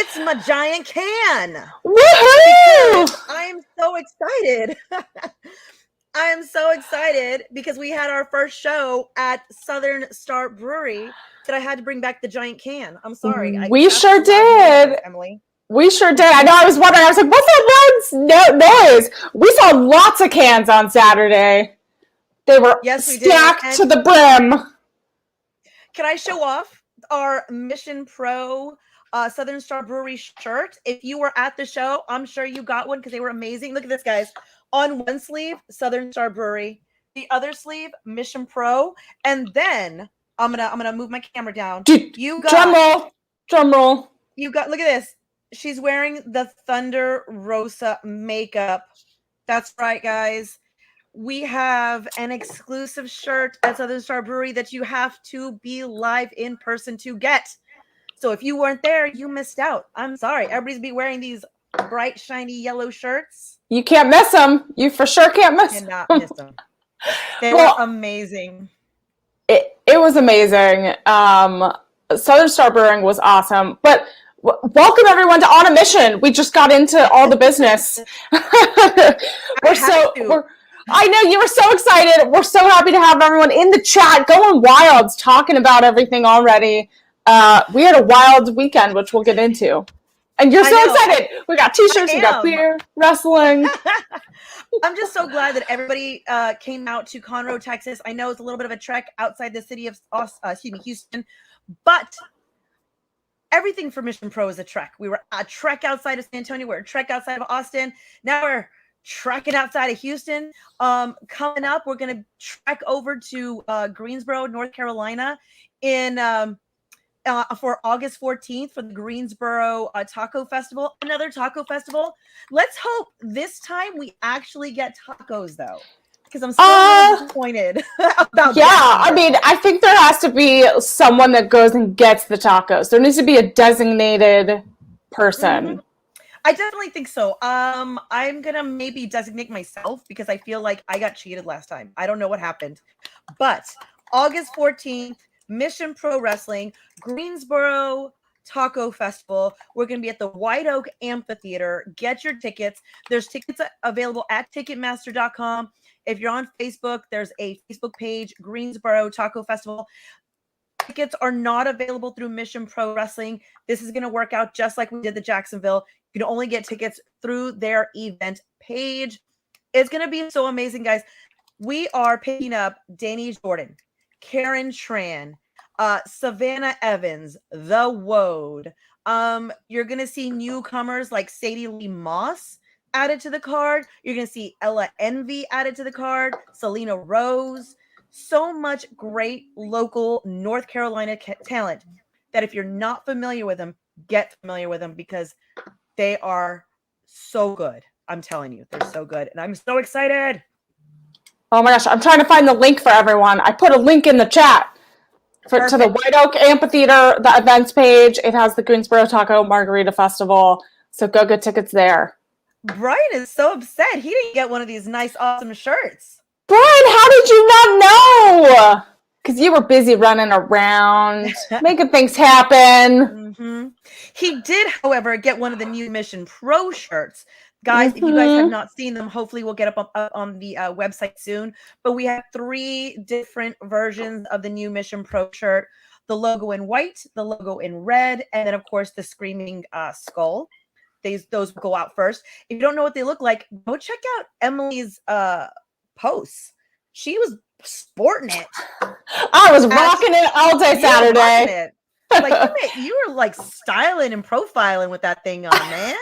It's my giant can. Woohoo! I'm so excited. I am so excited because we had our first show at Southern Star Brewery that I had to bring back the giant can. I'm sorry. We sure did. Emily. We sure did. I know. I was wondering. I was like, "What's that noise?" We saw lots of cans on Saturday. They were stacked to the brim. Can I show off our Mission Pro Southern Star Brewery shirt? If you were at the show, I'm sure you got one because they were amazing. Look at this, guys. On one sleeve, Southern Star Brewery. The other sleeve, Mission Pro. And then I'm gonna move my camera down. You got drum roll. You got, look at this. She's wearing the Thunder Rosa makeup. That's right, guys. We have an exclusive shirt at Southern Star Brewery that you have to be live in person to get. So if you weren't there, you missed out. I'm sorry. Everybody's be wearing these bright, shiny yellow shirts. You can't miss them. You for sure can't miss them. Cannot miss them. They were amazing. It was amazing. Southern Star Brewing was awesome. But welcome everyone to On a Mission. We just got into all the business. I know you were so excited. We're so happy to have everyone in the chat going wild, talking about everything already. We had a wild weekend, which we'll get into. And you're so excited. We got t-shirts, we got beer, wrestling. I'm just so glad that everybody came out to Conroe, Texas. I know it's a little bit of a trek outside the city of Houston, but everything for Mission Pro is a trek. We were a trek outside of San Antonio. We're a trek outside of Austin. Now we're trekking outside of Houston. Coming up, we're going to trek over to Greensboro, North Carolina for August 14th for the Greensboro Taco Festival. Another taco festival. Let's hope this time we actually get tacos, though, because I'm so disappointed about that. I mean, I think there has to be someone that goes and gets the tacos. There needs to be a designated person. Mm-hmm. I definitely think so. I'm gonna maybe designate myself because I feel like I got cheated last time. I don't know what happened, but August 14th, Mission Pro Wrestling, Greensboro Taco Festival. We're going to be at the White Oak Amphitheater. Get your tickets. There's tickets available at Ticketmaster.com. If you're on Facebook, there's a Facebook page, Greensboro Taco Festival. Tickets are not available through Mission Pro Wrestling. This is going to work out just like we did the Jacksonville. You can only get tickets through their event page. It's going to be so amazing, guys. We are picking up Danny Jordan, Karen Tran, Savannah Evans, The Woad. You're going to see newcomers like Sadie Lee Moss added to the card. You're going to see Ella Envy added to the card, Selena Rose. So much great local North Carolina talent that if you're not familiar with them, get familiar with them because they are so good. I'm telling you, they're so good. And I'm so excited. Oh my gosh, I'm trying to find the link for everyone. I put a link in the chat to the White Oak Amphitheater, the events page. It has the Greensboro Taco Margarita Festival. So go get tickets there. Brian is so upset. He didn't get one of these nice, awesome shirts. Brian, how did you not know? Because you were busy running around, making things happen. Mm-hmm. He did, however, get one of the new Mission Pro shirts. Guys, if you guys have not seen them, hopefully we'll get up on the website soon. But we have 3 different versions of the new Mission Pro shirt. The logo in white, the logo in red, and then, of course, the screaming skull. Those will go out first. If you don't know what they look like, go check out Emily's posts. She was sporting it. I was rocking it all day Saturday. Like you were like styling and profiling with that thing on, man.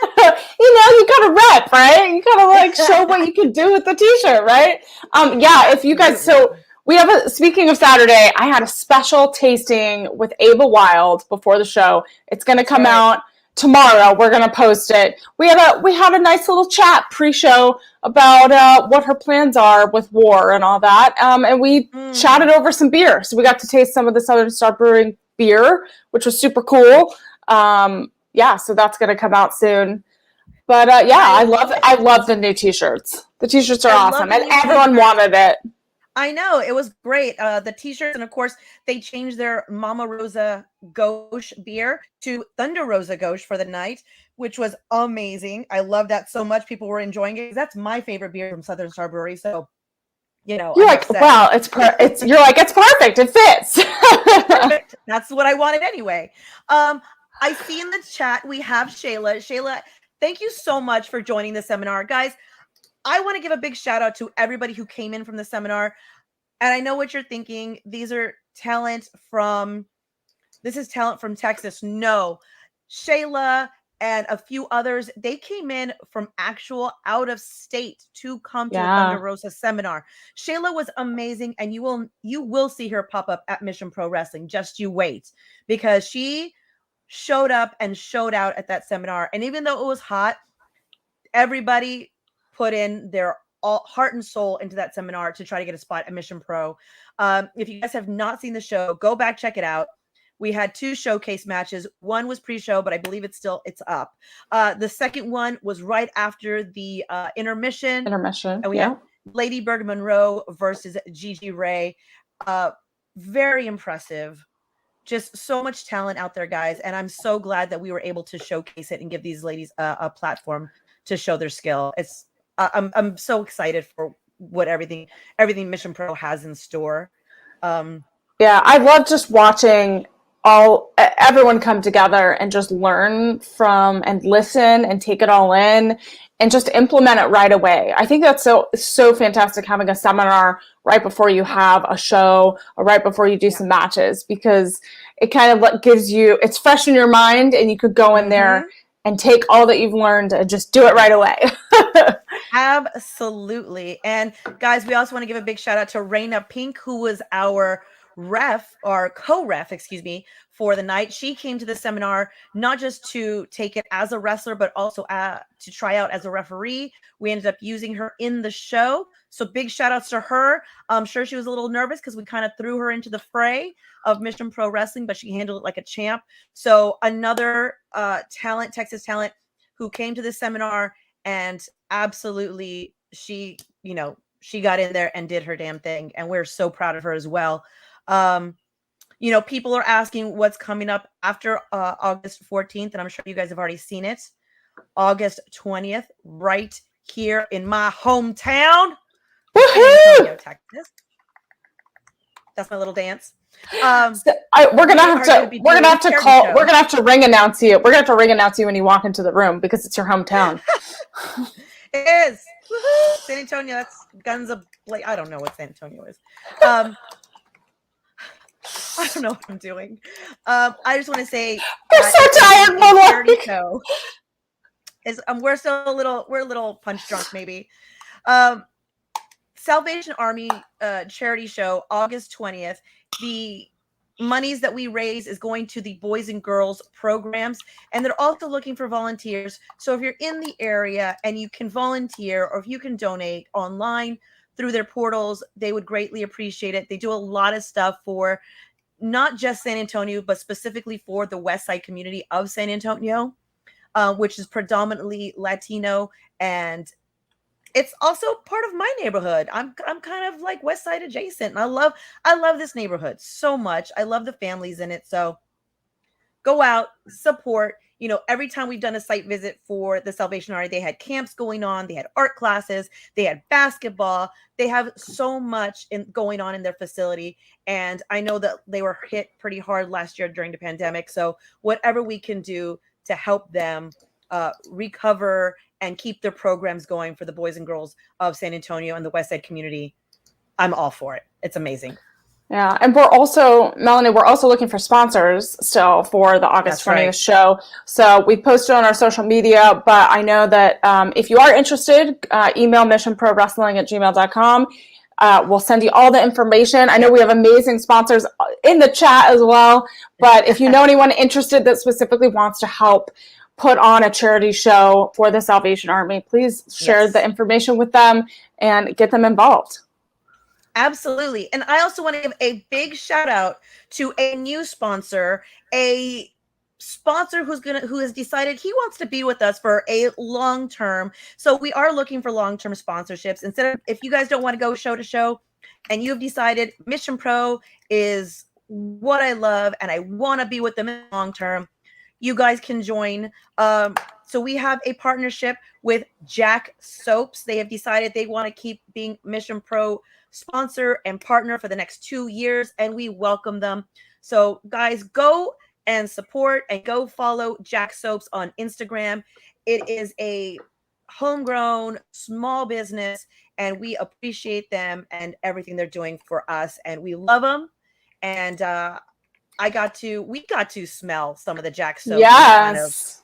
You gotta rep, right? You gotta like show what you can do with the t-shirt, right? If you guys, so we have speaking of Saturday, I had a special tasting with Ava Wild before the show. It's gonna come out tomorrow. We're gonna post it. We had a nice little chat pre-show about what her plans are with war and all that. And we chatted over some beer. So we got to taste some of the Southern Star Brewing beer, which was super cool. So that's gonna come out soon. But I love the new t-shirts. The t-shirts are awesome, and everyone wanted it. I know, it was great. The t-shirts, and of course, they changed their Mama Rosa Gauche beer to Thunder Rosa Gauche for the night, which was amazing. I love that so much. People were enjoying it. That's my favorite beer from Southern Star Brewery. So, You're I like, must say, wow, you're like, it's perfect. It fits. perfect. That's what I wanted anyway. I see in the chat we have Shayla. Shayla, thank you so much for joining the seminar. Guys, I want to give a big shout out to everybody who came in from the seminar. And I know what you're thinking. This is talent from Texas. No, Shayla and a few others, they came in from actual out of state to come to the Thunder Rosa seminar. Shayla was amazing, and you will see her pop up at Mission Pro Wrestling. Just you wait, because she showed up and showed out at that seminar. And even though it was hot, everybody put in their all heart and soul into that seminar to try to get a spot at Mission Pro. If you guys have not seen the show, go back, check it out. We had 2 showcase matches. One was pre-show, but I believe it's up. The second one was right after the intermission. And we had Lady Bird Monroe versus Gigi Ray. Very impressive. Just so much talent out there, guys. And I'm so glad that we were able to showcase it and give these ladies a platform to show their skill. I'm so excited for what everything Mission Pro has in store. I love just watching everyone come together and just learn from and listen and take it all in and just implement it right away. I think that's so fantastic, having a seminar right before you have a show or right before you do some matches, because it kind of gives you, it's fresh in your mind, and you could go in there and take all that you've learned and just do it right away. Absolutely. And guys, we also want to give a big shout out to Raina Pink, who was our co-ref, for the night. She came to the seminar not just to take it as a wrestler, but also to try out as a referee. We ended up using her in the show. So big shout outs to her. I'm sure she was a little nervous because we kind of threw her into the fray of Mission Pro Wrestling, but she handled it like a champ. So another Texas talent who came to the seminar, and absolutely she got in there and did her damn thing. And we're so proud of her as well. People are asking what's coming up after August 14th, and I'm sure you guys have already seen it. August 20th, right here in my hometown, San Antonio, Texas. That's my little dance. We're gonna have to ring announce you. We're gonna have to ring announce you when you walk into the room, because it's your hometown. It is. San Antonio. That's guns of I don't know what San Antonio is. I don't know what I'm doing. I just want to say we're so tired, Mama. We're a little punch drunk, maybe. Salvation Army charity show, August 20th. The monies that we raise is going to the boys and girls programs, and they're also looking for volunteers. So if you're in the area and you can volunteer, or if you can donate online through their portals, they would greatly appreciate it. They do a lot of stuff for not just San Antonio, but specifically for the West Side community of San Antonio, which is predominantly Latino, and it's also part of my neighborhood. I'm kind of like West Side adjacent, and I love this neighborhood so much. I love the families in it. So go out, support. Every time we've done a site visit for the Salvation Army, they had camps going on, they had art classes, they had basketball. They have so much going on in their facility. And I know that they were hit pretty hard last year during the pandemic. So whatever we can do to help them recover and keep their programs going for the boys and girls of San Antonio and the West Side community, I'm all for it. It's amazing. Yeah, and Melanie, we're also looking for sponsors still for the August 20th show. So we posted on our social media, but I know that if you are interested, email missionprowrestling@gmail.com. We'll send you all the information. I know we have amazing sponsors in the chat as well, but if you know anyone interested that specifically wants to help put on a charity show for the Salvation Army, please share the information with them and get them involved. Absolutely. And I also want to give a big shout out to a new sponsor, a sponsor who has decided he wants to be with us for a long term. So we are looking for long-term sponsorships. If you guys don't want to go show to show, and you've decided Mission Pro is what I love and I want to be with them in the long term, you guys can join. So we have a partnership with Jack Soaps. They have decided they want to keep being Mission Pro sponsor and partner for the next 2 years, and we welcome them. So guys, go and support and go follow Jack Soaps on Instagram. It is a homegrown small business, and we appreciate them and everything they're doing for us, and we love them. And we got to smell some of the Jack Soaps. Yes.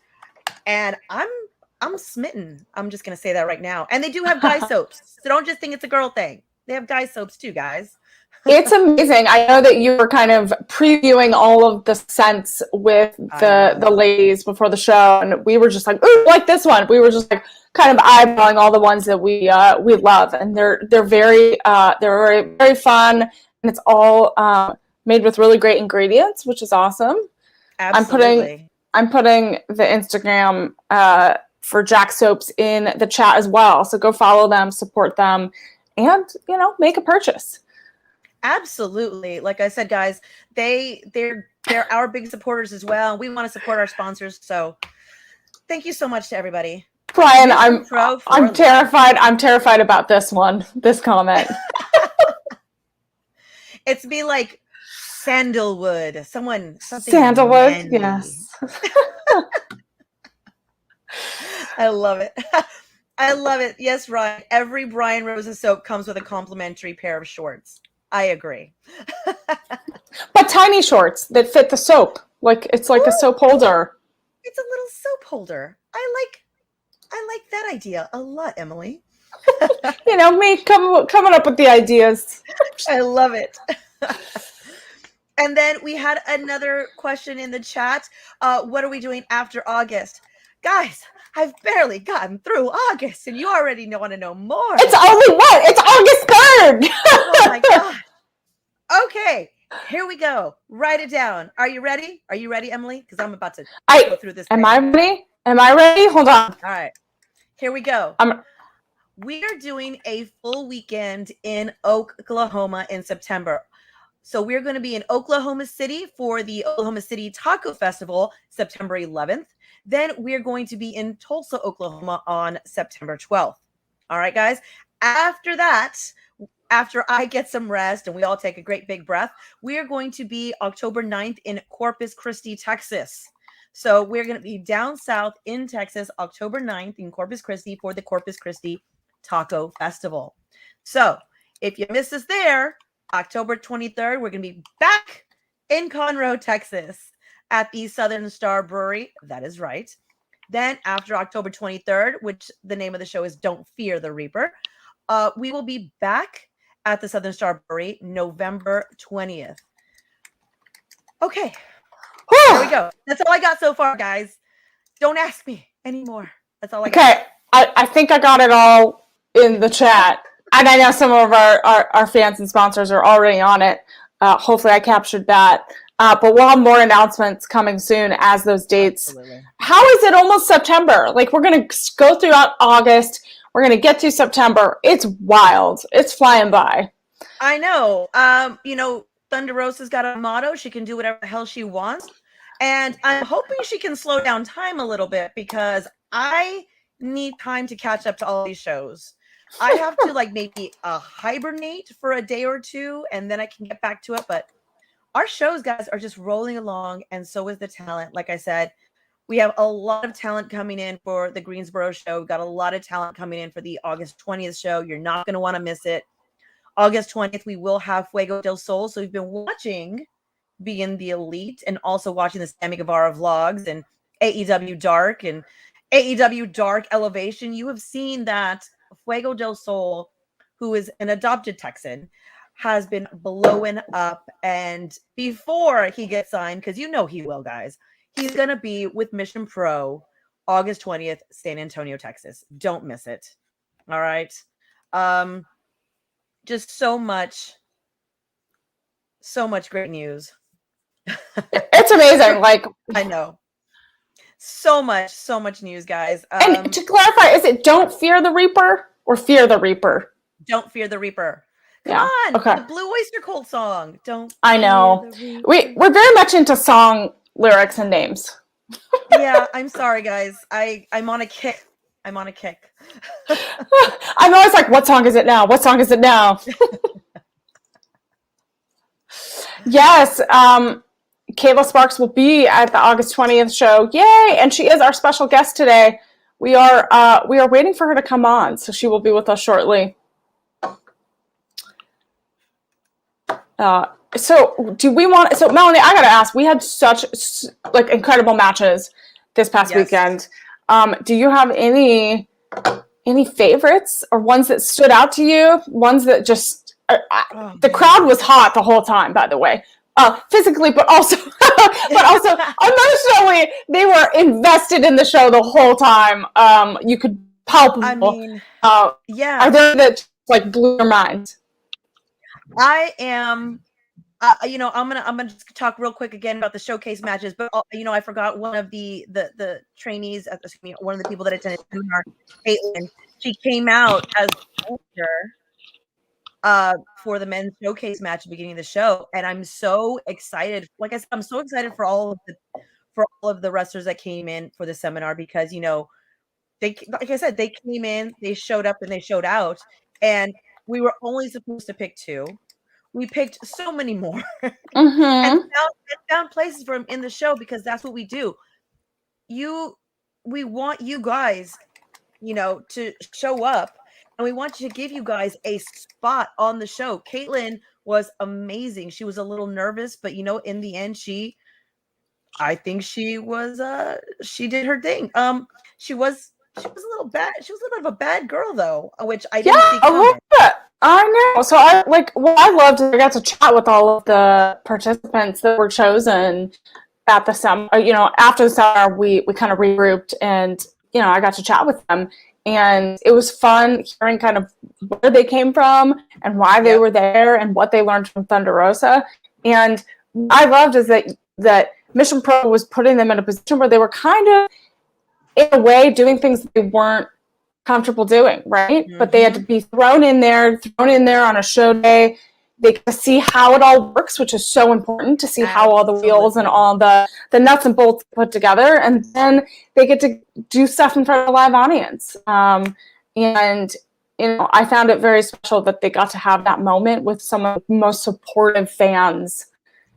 And I'm smitten. I'm just gonna say that right now. And they do have guy soaps, so don't just think it's a girl thing. They have guy soaps too, guys. It's amazing. I know that you were kind of previewing all of the scents with the ladies before the show, and we were just like, ooh, like this one. We were just like kind of eyeballing all the ones that we love, and they're very very fun, and it's all made with really great ingredients, which is awesome. Absolutely. I'm putting the Instagram for Jack Soaps in the chat as well. So go follow them, support them, and make a purchase. Absolutely. Like I said, guys, they're our big supporters as well. We want to support our sponsors. So thank you so much to everybody. Brian, I'm terrified. I'm terrified about this comment. It's be like sandalwood. Something sandalwood, manly. yes. I love it. I love it. Yes, Ryan. Every Brian Rosa soap comes with a complimentary pair of shorts. I agree. But tiny shorts that fit the soap. It's like a soap holder. It's a little soap holder. I like that idea a lot, Emily. Me coming up with the ideas. I love it. And then we had another question in the chat. What are we doing after August? Guys, I've barely gotten through August, and you already want to know more. It's only what? It's August 3rd. Oh my God. Okay, here we go. Write it down. Are you ready? Are you ready, Emily? Because I'm about to go through this. Am I ready? Am I ready? Hold on. All right. Here we go. We are doing a full weekend in Oklahoma in September. So we're going to be in Oklahoma City for the Oklahoma City Taco Festival, September 11th. Then we're going to be in Tulsa, Oklahoma on September 12th. All right, guys. After that, after I get some rest and we all take a great big breath, we are going to be October 9th in Corpus Christi, Texas. So we're going to be down south in Texas, October 9th in Corpus Christi for the Corpus Christi Taco Festival. So if you miss us there, October 23rd, we're going to be back in Conroe, Texas at the Southern Star Brewery. That is right. Then after October 23rd, which the name of the show is Don't Fear the Reaper, we will be back at the Southern Star Brewery November 20th. Okay. There we go. That's all I got so far, guys. Don't ask me anymore. That's all I got. Okay. I think I got it all in the chat. And I know some of our fans and sponsors are already on it. Hopefully I captured that. But we'll have more announcements coming soon as those dates. Absolutely. How is it almost September? We're going to go throughout August. We're going to get to September. It's wild. It's flying by. I know. Thunder Rosa's got a motto. She can do whatever the hell she wants. And I'm hoping she can slow down time a little bit because I need time to catch up to all these shows. I have to maybe hibernate for a day or two and then I can get back to it. But our shows, guys, are just rolling along, and so is the talent. Like I said, we have a lot of talent coming in for the Greensboro show. We've got a lot of talent coming in for the August 20th show. You're not going to want to miss it. August 20th, we will have Fuego del Sol. So we've been watching Being the Elite and also watching the Sammy Guevara vlogs and AEW Dark and AEW Dark Elevation. You have seen that Fuego del Sol, who is an adopted Texan, has been blowing up. And before he gets signed, because he will, guys, he's going to be with Mission Pro August 20th, San Antonio, Texas. Don't miss it. All right. Just so much great news. It's amazing. I know. So much news, guys. And to clarify, is it Don't Fear the Reaper or Fear the Reaper? Don't Fear the Reaper. Come Yeah. on, Okay. the Blue Oyster Cult song. Don't I know. We're very much into song lyrics and names. Yeah, I'm sorry, guys. I'm on a kick. I'm on a kick. I'm always like, what song is it now? What song is it now? Yes. Kayla Sparks will be at the August 20th show. Yay! And she is our special guest today. We are waiting for her to come on, so she will be with us shortly. So do we want? So Melanie, I gotta ask. We had such like incredible matches this past weekend. Do you have any favorites or ones that stood out to you? Ones that just the crowd was hot the whole time. By the way, physically, but also emotionally, they were invested in the show the whole time. You could palpable. I mean, yeah. Are there that like blew your mind? I am. I'm gonna just talk real quick again about the showcase matches, but I forgot one of the trainees, one of the people that attended the seminar, Caitlin. She came out as for the men's showcase match at the beginning of the show, and I'm so excited. Like I said, I'm so excited for all of the wrestlers that came in for the seminar because they, like I said, they came in, they showed up, and they showed out, and we were only supposed to pick 2. We picked so many more and found places for them in the show because that's what we do. We want you guys, to show up, and we want to give you guys a spot on the show. Caitlin was amazing. She was a little nervous, but in the end, I think she was she did her thing. She was a little bad. She was a little bit of a bad girl though, which I didn't see coming. A little bit. I know. So I loved it. I got to chat with all of the participants that were chosen at the seminar. After the seminar, we kind of regrouped, and I got to chat with them, and it was fun hearing kind of where they came from and why they were there and what they learned from Thunder Rosa. And what I loved is that Mission Pro was putting them in a position where they were kind of, in a way, doing things they weren't comfortable doing, right? But they had to be thrown in there on a show day. They get to see how it all works, which is so important to see how all the wheels and all the nuts and bolts put together, and then they get to do stuff in front of a live audience. And I found it very special that they got to have that moment with some of the most supportive fans.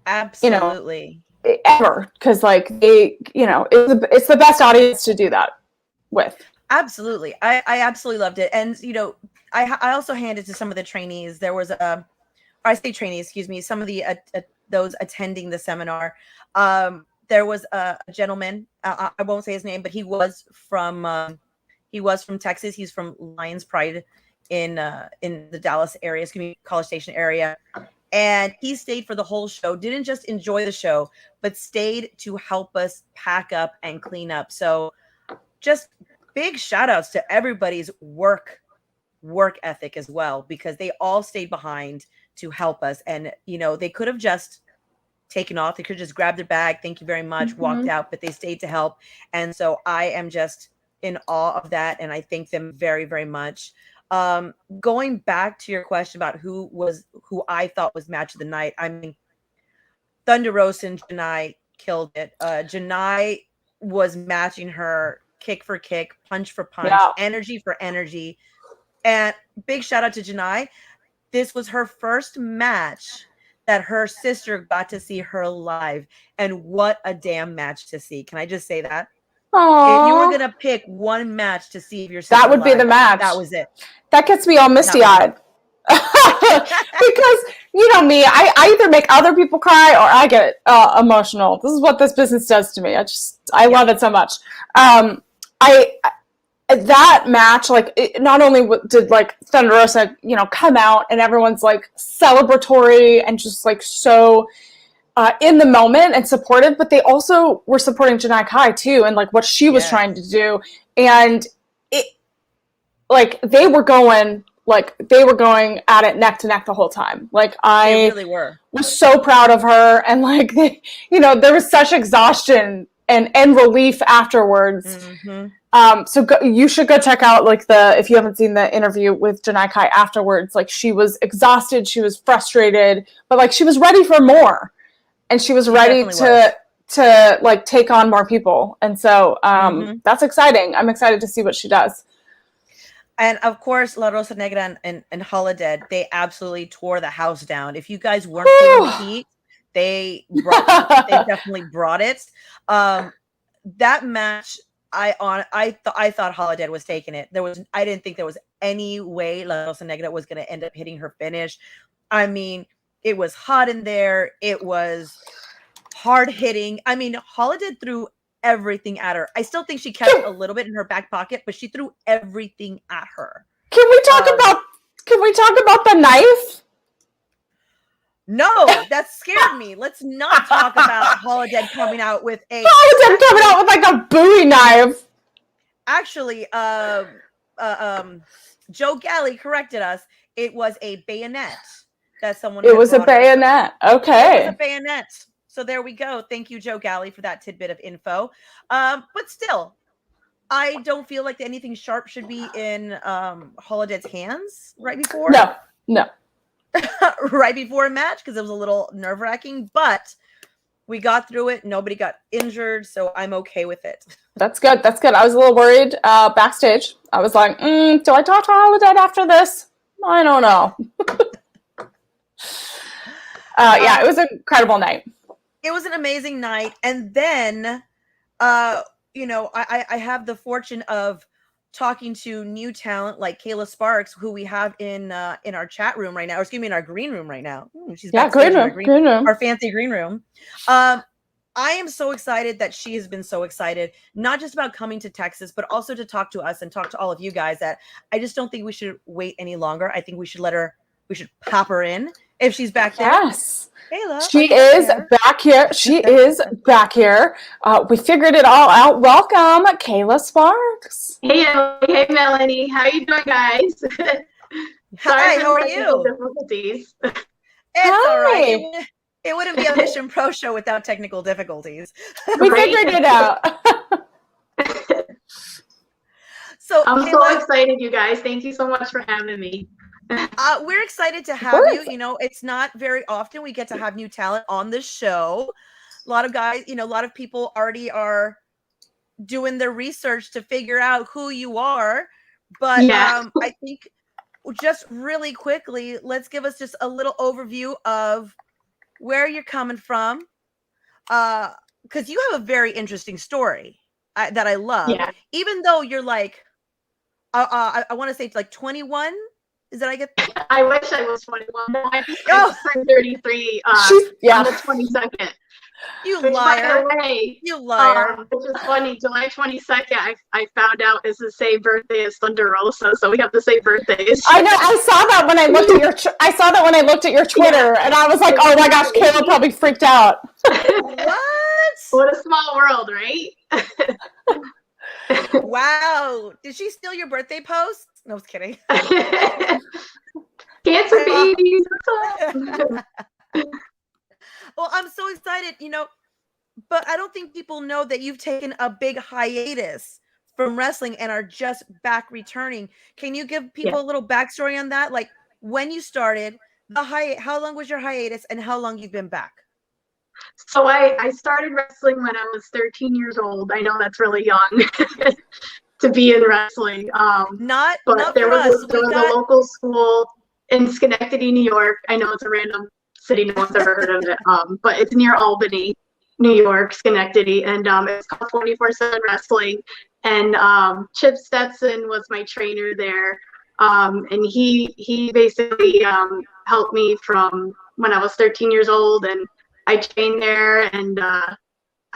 Absolutely. Ever, because it's the best audience to do that with. Absolutely. I absolutely loved it. And I also handed to some of the trainees. There was some of the those attending the seminar. There was a gentleman, I won't say his name, but he was from Texas. He's from Lions Pride in the Dallas area, College Station area. And he stayed for the whole show, didn't just enjoy the show, but stayed to help us pack up and clean up. So just big shout outs to everybody's work ethic as well, because they all stayed behind to help us. And, they could have just taken off. They could have just grabbed their bag. Thank you very much. Walked out, but they stayed to help. And so I am just in awe of that. And I thank them very, very much. Going back to your question about who I thought was match of the night. I mean, Thunder Rosa and Janai killed it. Janai was matching her kick for kick, punch for punch, energy for energy. And big shout out to Janai. This was her first match that her sister got to see her live. And what a damn match to see. Can I just say that? Aww. If you were going to pick one match to see if your sister that would live, be the match. That was it. That gets me all misty-eyed. Because, me, I either make other people cry or I get emotional. This is what this business does to me. I love it so much. That match, not only did Thunder Rosa, come out and everyone's celebratory and just so in the moment and supportive, but they also were supporting Janai Kai too, and what she was trying to do, and it they were going at it neck to neck the whole time. I really were. Was so proud of her, and there was such exhaustion and relief afterwards. So you should go check out like if you haven't seen the interview with Janai Kai afterwards. Like she was exhausted, she was frustrated, but like she was ready for more, and she was ready to like take on more people. And so that's exciting. I'm excited to see what she does. And of course, La Rosa Negra and Holiday, they absolutely tore the house down. If you guys weren't feeling the heat, they definitely brought it. That match, I thought Holiday was taking it. I didn't think there was any way La Rosa Negra was going to end up hitting her finish. I mean, it was hot in there. It was hard hitting. I mean, Holiday threw everything at her. I still think she kept a little bit in her back pocket, but she threw everything at her. Can we talk about the knife? No, that scared me. Let's not talk about Holiday coming out with like a Bowie knife. Actually, Joe Galley corrected us. It was a bayonet that someone. It was a bayonet. Okay. It was a bayonet. So there we go. Thank you, Joe Galley, for that tidbit of info. But still, I don't feel like anything sharp should be in Holiday's hands right before. No. Right before a match, because it was a little nerve-wracking. But we got through it. Nobody got injured, so I'm okay with it. That's good. I was a little worried backstage. I was like, do I talk to Holiday after this? I don't know. It was an incredible night. It was an amazing night. And then, I have the fortune of talking to new talent like Kayla Sparks, who we have in our chat room right now, or excuse me, in our green room right now. She's green room. Our fancy green room. I am so excited that she has been so excited, not just about coming to Texas, but also to talk to us and talk to all of you guys. That I just don't think we should wait any longer. I think we should pop her in if she's back there. Yes. Kayla, she is back here. She is back here. We figured it all out. Welcome, Kayla Sparks. Hey, Melanie. How you doing, guys? Hi, how are you? Difficulties. It's all right. It wouldn't be a Mission Pro show without technical difficulties. We figured it out. So I'm so excited, you guys. Thank you so much for having me. We're excited to have you. You know, it's not very often we get to have new talent on this show. A lot of guys, a lot of people already are doing their research to figure out who you are. But I think just really quickly, let's give us just a little overview of where you're coming from. Because you have a very interesting story that I love. Yeah. Even though you're like, I want to say it's like 21. Is that I get? I wish I was 21. No, I'm 33 on the 22nd. You liar. You liar. Which is funny. July 22nd, I found out is the same birthday as Thunder Rosa, so we have the same birthdays. I know. I saw that when I looked at your Twitter, and I was like, oh my gosh, Kayla probably freaked out. What? What a small world, right? Wow. Did she steal your birthday post? No, I was kidding. Cancer babies. Well, I'm so excited, but I don't think people know that you've taken a big hiatus from wrestling and are just back returning. Can you give people a little backstory on that? Like when you started, how long was your hiatus and how long you've been back? So I started wrestling when I was 13 years old. I know that's really young to be in wrestling. There was a local school in Schenectady, New York. I know it's a random city, no one's ever heard of it, but it's near Albany, New York, Schenectady, and it's called 24/7 Wrestling. And Chip Stetson was my trainer there, and he basically helped me from when I was 13 years old, and I trained there, and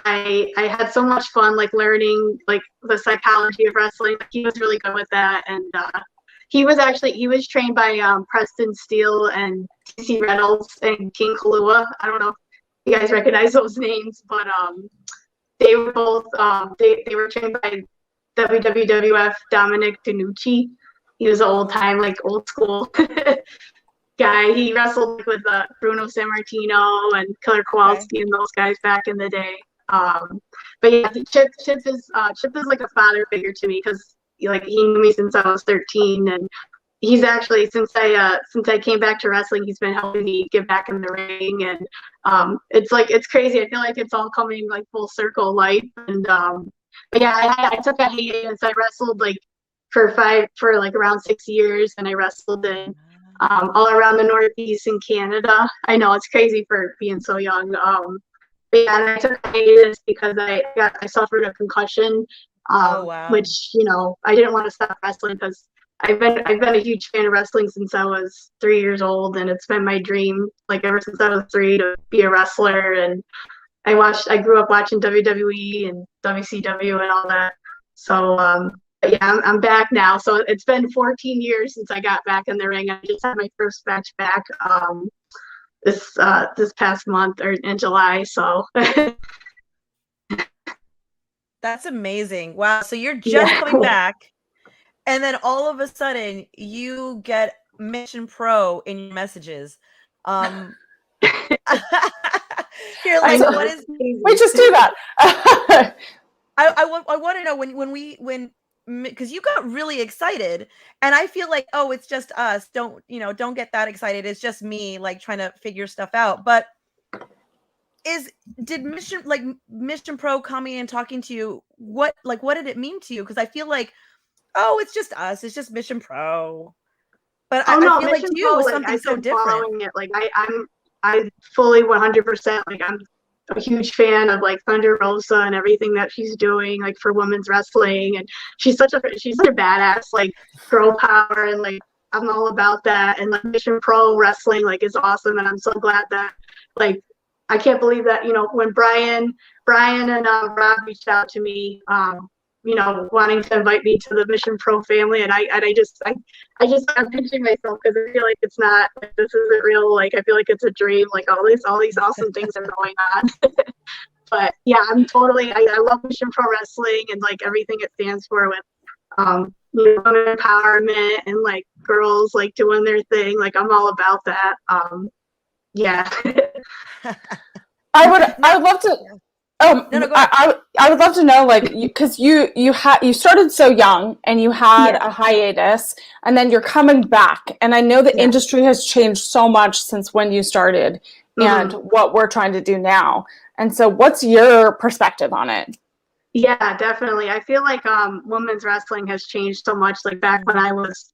I had so much fun, like learning like the psychology of wrestling. He was really good with that, and he was trained by Preston Steele and TC Reynolds and King Kalua. I don't know if you guys recognize those names, but they were both they were trained by WWF Dominic DeNucci. He was an old school guy. He wrestled with Bruno Sammartino and Killer Kowalski and those guys back in the day. But yeah, Chip is like a father figure to me because like he knew me since I was 13, and he's actually since I came back to wrestling, he's been helping me get back in the ring, and it's crazy. I feel like it's all coming like full circle life, and but yeah, I took a hiatus. I wrestled like for like around 6 years, and I wrestled in all around the Northeast in Canada. I know it's crazy for being so young. But yeah, and I took a hiatus because I suffered a concussion, Oh wow. which I didn't want to stop wrestling because I've been a huge fan of wrestling since I was 3 years old, and it's been my dream like ever since I was 3 to be a wrestler. And I grew up watching WWE and WCW and all that. So but yeah, I'm back now. So it's been 14 years since I got back in the ring. I just had my first match back this past month or in July. So that's amazing. Wow. So you're just coming back, and then all of a sudden you get Mission Pro in your messages. You're like, what is? We just do that. I want to know when because you got really excited, and I feel like, oh, it's just us. Don't get that excited. It's just me like trying to figure stuff out. But did Mission Pro coming and talking to you, what did it mean to you? Because I feel like, oh, it's just us. It's just Mission Pro. But I feel Mission like to you Pro, it was like, something I've so been different. Following it. Like I fully 100%, like I'm a huge fan of like Thunder Rosa and everything that she's doing like for women's wrestling, and she's such a badass, like girl power, and like I'm all about that. And like Mission Pro wrestling like is awesome, and I'm so glad that like I can't believe that when Brian and Rob reached out to me, wanting to invite me to the Mission Pro family, and I'm pinching myself because I feel like it's not, like, this isn't real. Like I feel like it's a dream. Like all these awesome things are going on. But yeah, I love Mission Pro Wrestling and like everything it stands for with women empowerment and like girls like doing their thing. Like I'm all about that. Yeah. I would love to. Oh, no, go ahead. I would love to know, like, because you started so young and you had a hiatus, and then you're coming back, and I know the industry has changed so much since when you started and what we're trying to do now. And so, what's your perspective on it? Yeah, definitely. I feel like women's wrestling has changed so much. Like back when I was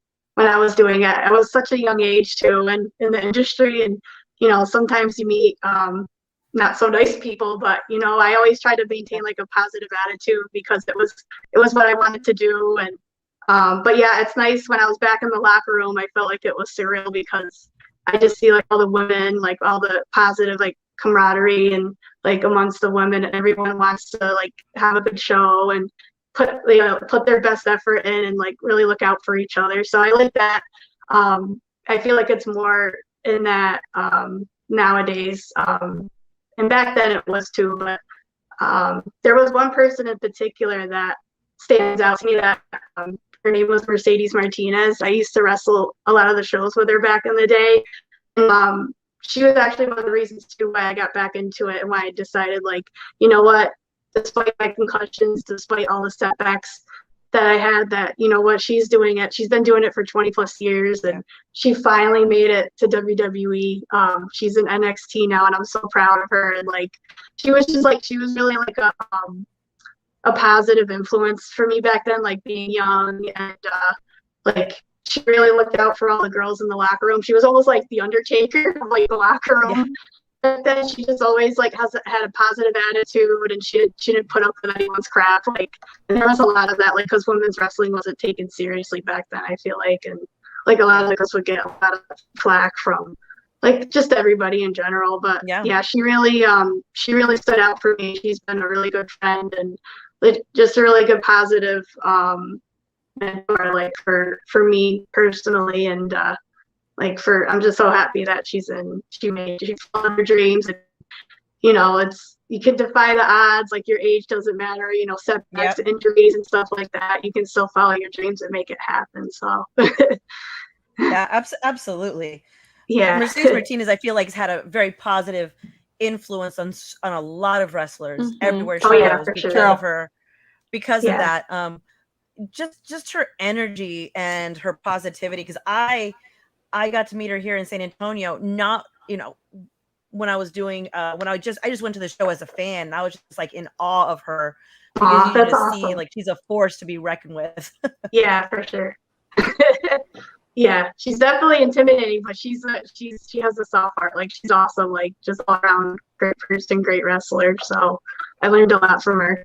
doing it, I was such a young age too, and in the industry, and sometimes you meet not so nice people, but I always try to maintain like a positive attitude because it was what I wanted to do. And but yeah, it's nice when I was back in the locker room, I felt like it was surreal because I just see like all the women, like all the positive like camaraderie and like amongst the women, and everyone wants to like have a good show and put their best effort in and like really look out for each other. So I like that. I feel like it's more in that nowadays. And back then it was too, but there was one person in particular that stands out to me that her name was Mercedes Martinez. I used to wrestle a lot of the shows with her back in the day. And she was actually one of the reasons too why I got back into it and why I decided, like, you know what, despite my concussions, despite all the setbacks that I had, that she's been doing it for 20 plus years, and she finally made it to WWE. She's in NXT now, and I'm so proud of her. And like she was really like a positive influence for me back then, like being young, and like she really looked out for all the girls in the locker room. She was almost like the Undertaker of like the locker room. But then she just always like had a positive attitude, and she didn't put up with anyone's crap. Like, and there was a lot of that, like, because women's wrestling wasn't taken seriously back then, I feel like, and like a lot of the girls would get a lot of flack from like just everybody in general. But yeah, she really stood out for me. She's been a really good friend and like just a really good positive mentor, like for me personally, and I'm just so happy that she followed her dreams, and you can defy the odds. Like your age doesn't matter, setbacks, injuries and stuff like that. You can still follow your dreams and make it happen. So yeah, absolutely. Yeah. Mercedes Martinez, I feel like, has had a very positive influence on a lot of wrestlers everywhere she goes because sure. of her, because of that. Just her energy and her positivity. Because I got to meet her here in San Antonio. Not when I was doing when I just went to the show as a fan. And I was just like in awe of her because you just see like she's a force to be reckoned with. Yeah, for sure. Yeah, she's definitely intimidating, but she has a soft heart. Like she's awesome, like just all around great person, great wrestler. So I learned a lot from her.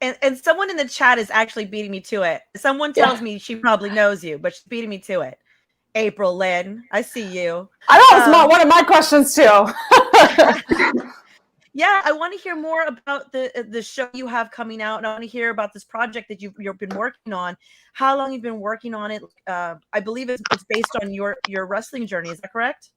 And someone in the chat is actually beating me to it. Someone tells me she probably knows you, but she's beating me to it. April Lynn, I see you. I know it's one of my questions too. Yeah, I want to hear more about the show you have coming out, and I want to hear about this project that you've been working on. How long you've been working on it? I believe it's based on your wrestling journey. Is that correct?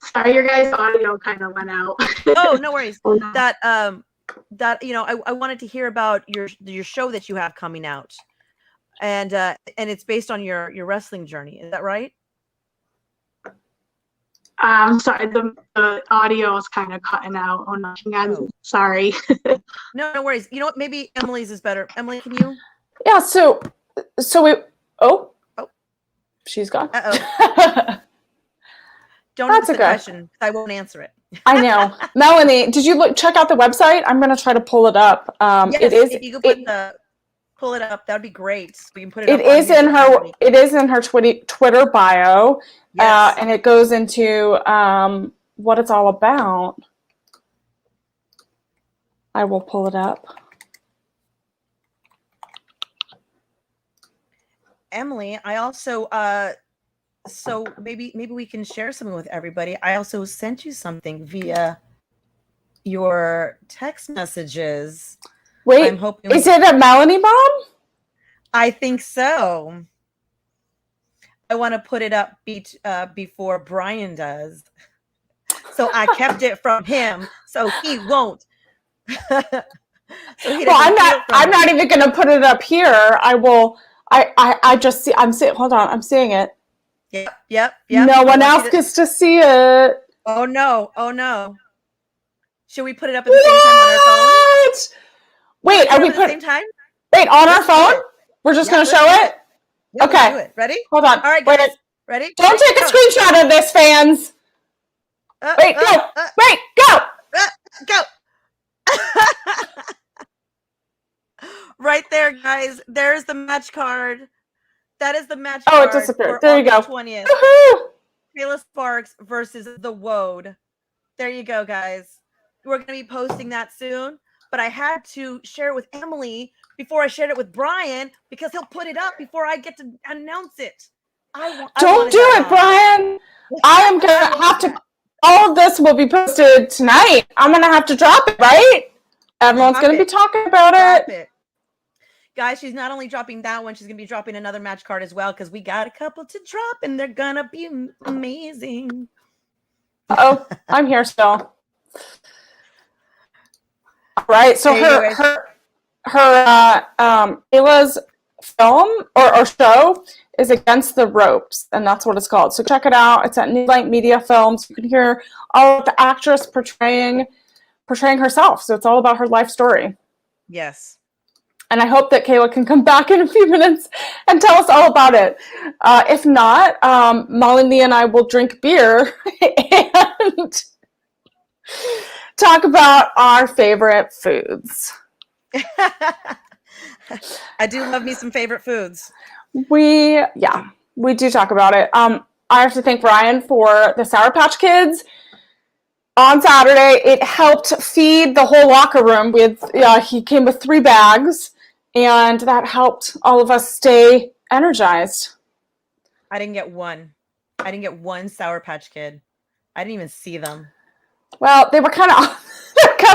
Sorry, your guys' audio kind of went out. Oh, no worries. That I wanted to hear about your show that you have coming out, and it's based on your wrestling journey. Is that right? I'm sorry, the audio is kind of cutting out. Oh no, sorry. No worries. You know what? Maybe Emily's is better. Emily, can you? Yeah. So we. Oh. She's gone. Don't answer the question. I won't answer it. I know. Melanie, did you check out the website? I'm going to try to pull it up. Yes, it is. If you could pull it up, that'd be great. We can put it. It is in her Twitter bio, and it goes into what it's all about. I will pull it up. Emily, I also so maybe we can share something with everybody. I also sent you something via your text messages. Wait, I'm hoping is it a Melanie bomb? I think so. I want to put it up before Brian does. So I kept it from him so he won't. I'm not even going to put it up here. I will. I just see. I'm seeing it. Yep. No one else gets to see it. Oh no. Should we put it up at the same time on our phone? Wait, are we putting at the same time? Wait, on our phone? We're just going to show it? Yeah, okay. Do it. Ready? Hold on. All right, guys. Wait. Ready? Don't take a screenshot of this, fans. Wait, go. Wait, go. Go. Right there, guys. There's the match card. That is the match card. Oh, it disappeared. There you go. 20th. Kayla Sparks versus the Woad. There you go, guys. We're going to be posting that soon. But I had to share it with Emily before I shared it with Brian because he'll put it up before I get to announce it. Don't do it, Brian. I am going to have to. All of this will be posted tonight. I'm going to have to drop it, right? Everyone's going to be talking about it. Guys, she's not only dropping that one, she's going to be dropping another match card as well because we got a couple to drop and they're going to be amazing. Oh, I'm here still. Right. So Kayla's film or show is Against the Ropes, and that's what it's called. So check it out. It's at New Light Media Films. You can hear all of the actress portraying herself. So it's all about her life story. Yes. And I hope that Kayla can come back in a few minutes and tell us all about it. If not, Melanie and I will drink beer and talk about our favorite foods. I do love me some favorite foods. We do talk about it. I have to thank Brian for the Sour Patch Kids. On Saturday, it helped feed the whole locker room. He came with 3 bags, and that helped all of us stay energized. I didn't get one. I didn't get one Sour Patch Kid. I didn't even see them. Well, they were kind of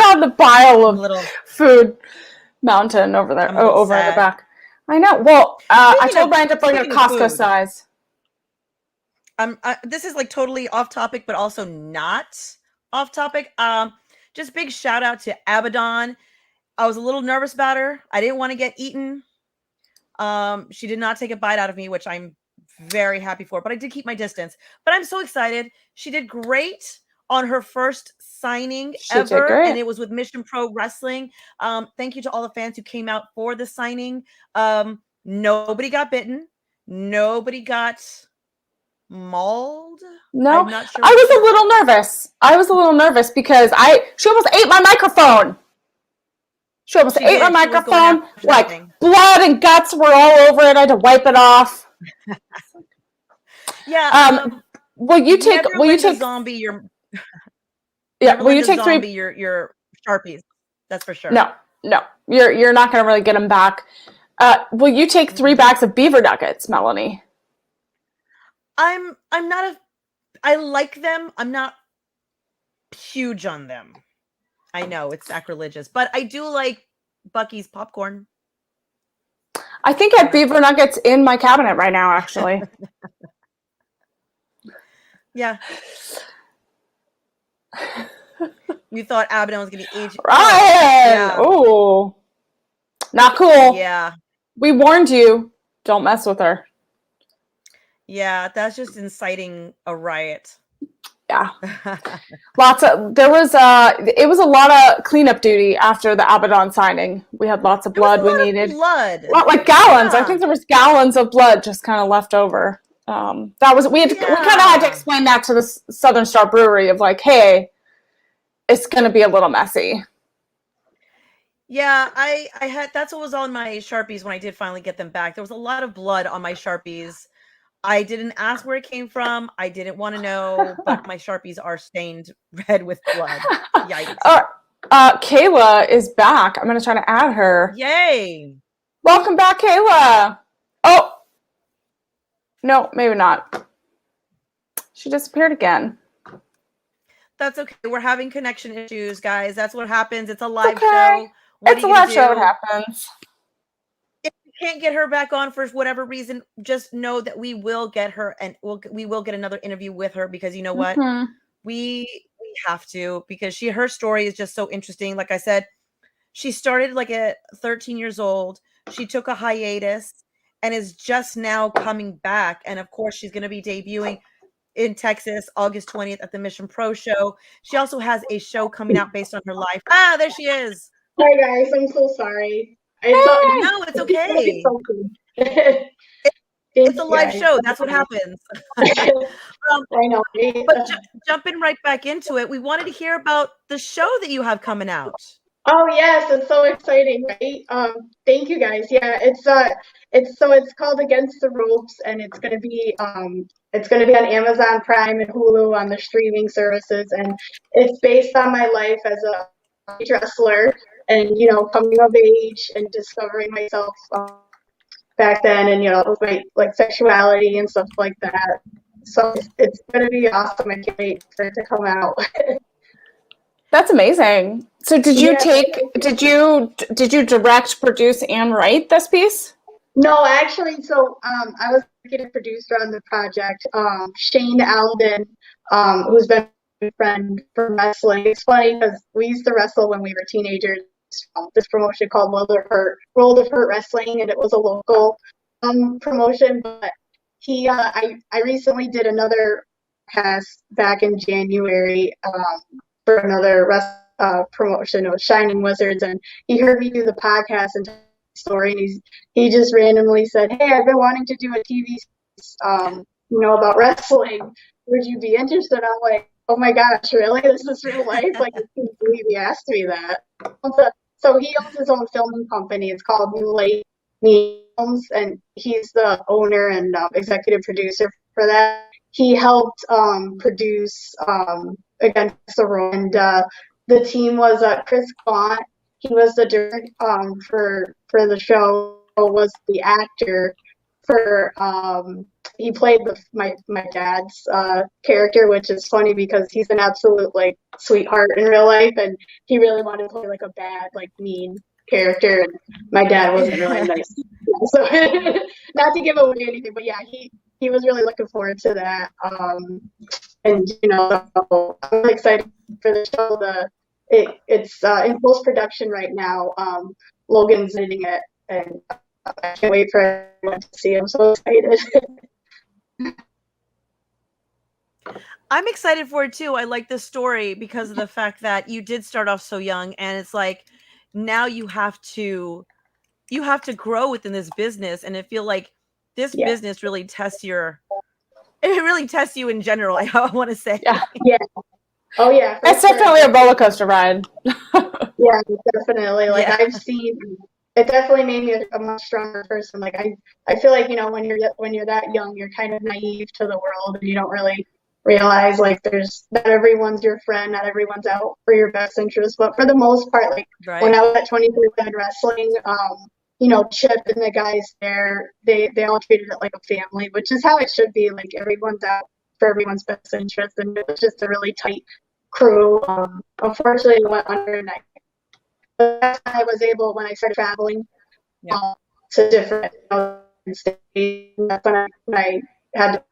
on the pile of food mountain over there, over in the back. I know. Well, I told Brian to bring a Costco size. This is like totally off topic, but also not off topic. Just big shout out to Abaddon. I was a little nervous about her. I didn't want to get eaten. She did not take a bite out of me, which I'm very happy for. But I did keep my distance. But I'm so excited. She did great on her first signing ever, and it was with Mission Pro Wrestling. Thank you to all the fans who came out for the signing. Nobody got bitten. Nobody got mauled. No, I'm not sure. I was a little nervous. Because she almost ate my microphone. She ate my microphone. Like, blood and guts were all over it. I had to wipe it off. Yeah. Will you take zombie your will you take zombie your Sharpies? That's for sure. No. You're not going to really get them back. Will you take 3 bags of beaver nuggets, Melanie? I like them. I'm not huge on them. I know it's sacrilegious, but I do like Bucky's popcorn. I think I have beaver nuggets in my cabinet right now, actually. Yeah. You thought Abaddon was going to age. Ryan! Yeah. Ooh. Not cool. Yeah. We warned you. Don't mess with her. Yeah, that's just inciting a riot. Yeah. It was a lot of cleanup duty after the Abaddon signing. We had lots of blood we needed. Like gallons. Yeah. I think there was gallons of blood just kind of left over. We kind of had to explain that to the Southern Star Brewery of like, hey, it's going to be a little messy. Yeah, I had, that's what was on my Sharpies when I did finally get them back. There was a lot of blood on my Sharpies. I didn't ask where it came from. I didn't want to know, but my Sharpies are stained red with blood. Yikes. Kayla is back. I'm going to try to add her. Yay. Welcome back, Kayla. Oh. No, maybe not. She disappeared again. That's okay. We're having connection issues, guys. That's what happens. It's a live show. It's a live show. It happens. If you can't get her back on for whatever reason, just know that we will get her, and we will get another interview with her, because you know what? Mm-hmm. We have to, because her story is just so interesting. Like I said, she started like at 13 years old. She took a hiatus and is just now coming back. And of course, she's going to be debuting in Texas, August 20th at the Mission Pro show. She also has a show coming out based on her life. Ah, there she is. Hi guys, I'm so sorry. No, it's okay. It's a live show. That's what happens. I know. But jumping right back into it, we wanted to hear about the show that you have coming out. Oh yes, it's so exciting, right? Thank you guys. Yeah, it's called Against the Ropes, and it's gonna be on Amazon Prime and Hulu on the streaming services, and it's based on my life as a wrestler and coming of age and discovering myself back then, and my like sexuality and stuff like that. So it's gonna be awesome. I can't wait for it to come out. That's amazing. So did you direct, produce, and write this piece? No, actually, so I was executive producer on the project. Shane Alden, who's been a friend from wrestling. It's funny because we used to wrestle when we were teenagers. This promotion called World of Hurt Wrestling, and it was a local promotion. But I recently did another cast back in January for another promotion of Shining Wizards, and he heard me do the podcast and tell the story, and he just randomly said, "Hey, I've been wanting to do a TV series, about wrestling. Would you be interested?" I'm like, "Oh my gosh, really? This is real life?" Like, I can't believe he asked me that. So he owns his own filming company. It's called New Lake Films, and he's the owner and executive producer for that. He helped produce Against the Ropes, and the team was Chris Gaunt. He was the director for the show. Was the actor for he played my dad's character, which is funny because he's an absolute like sweetheart in real life, and he really wanted to play like a bad, like mean character, and my dad wasn't really nice. So not to give away anything, but yeah, he was really looking forward to that. And so I'm excited for the show. It's in post production right now. Logan's editing it, and I can't wait for everyone to see. I'm so excited. I'm excited for it too. I like this story because of the fact that you did start off so young, and it's like now you have to grow within this business, and I feel like this business really tests you in general. I want to say. Yeah. Oh yeah. It's definitely a roller coaster ride. Yeah, definitely. Like I've seen, it definitely made me a much stronger person. Like I feel like, when you're that young, you're kind of naive to the world, and you don't really realize like there's not everyone's your friend, not everyone's out for your best interest. But for the most part, like when I was at 23 Wrestling, Chip and the guys there, they all treated it like a family, which is how it should be. Like everyone's out for everyone's best interest, and it was just a really tight crew. Unfortunately, it went under, and I was able, when I started traveling to different states, that's when I had to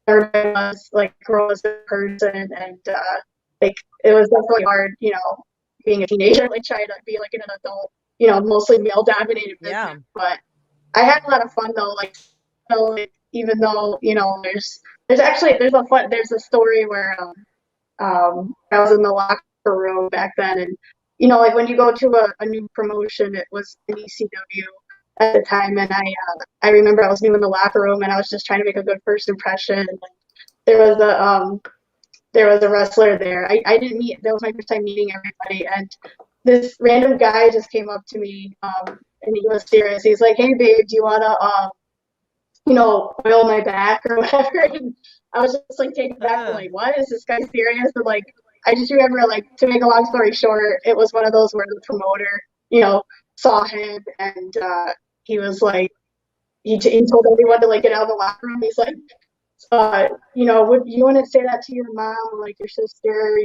was like grow as a person, and like it was definitely hard, being a teenager, like trying to be like an adult, mostly male dominated business. But I had a lot of fun though, like even though there's a story where I was in the locker room back then, and like when you go to a new promotion, it was an ECW at the time, and I remember I was new in the locker room, and I was just trying to make a good first impression. And there was a wrestler there. I didn't meet. That was my first time meeting everybody, and this random guy just came up to me, and he was serious. He's like, "Hey, babe, do you wanna oil my back or whatever?" And I was just like taken back, like, what? Is this guy serious? And like, I just remember, like, to make a long story short, it was one of those where the promoter, saw him, and he was like, he told everyone to like get out of the locker room. He's like, would you want to say that to your mom, like your sister,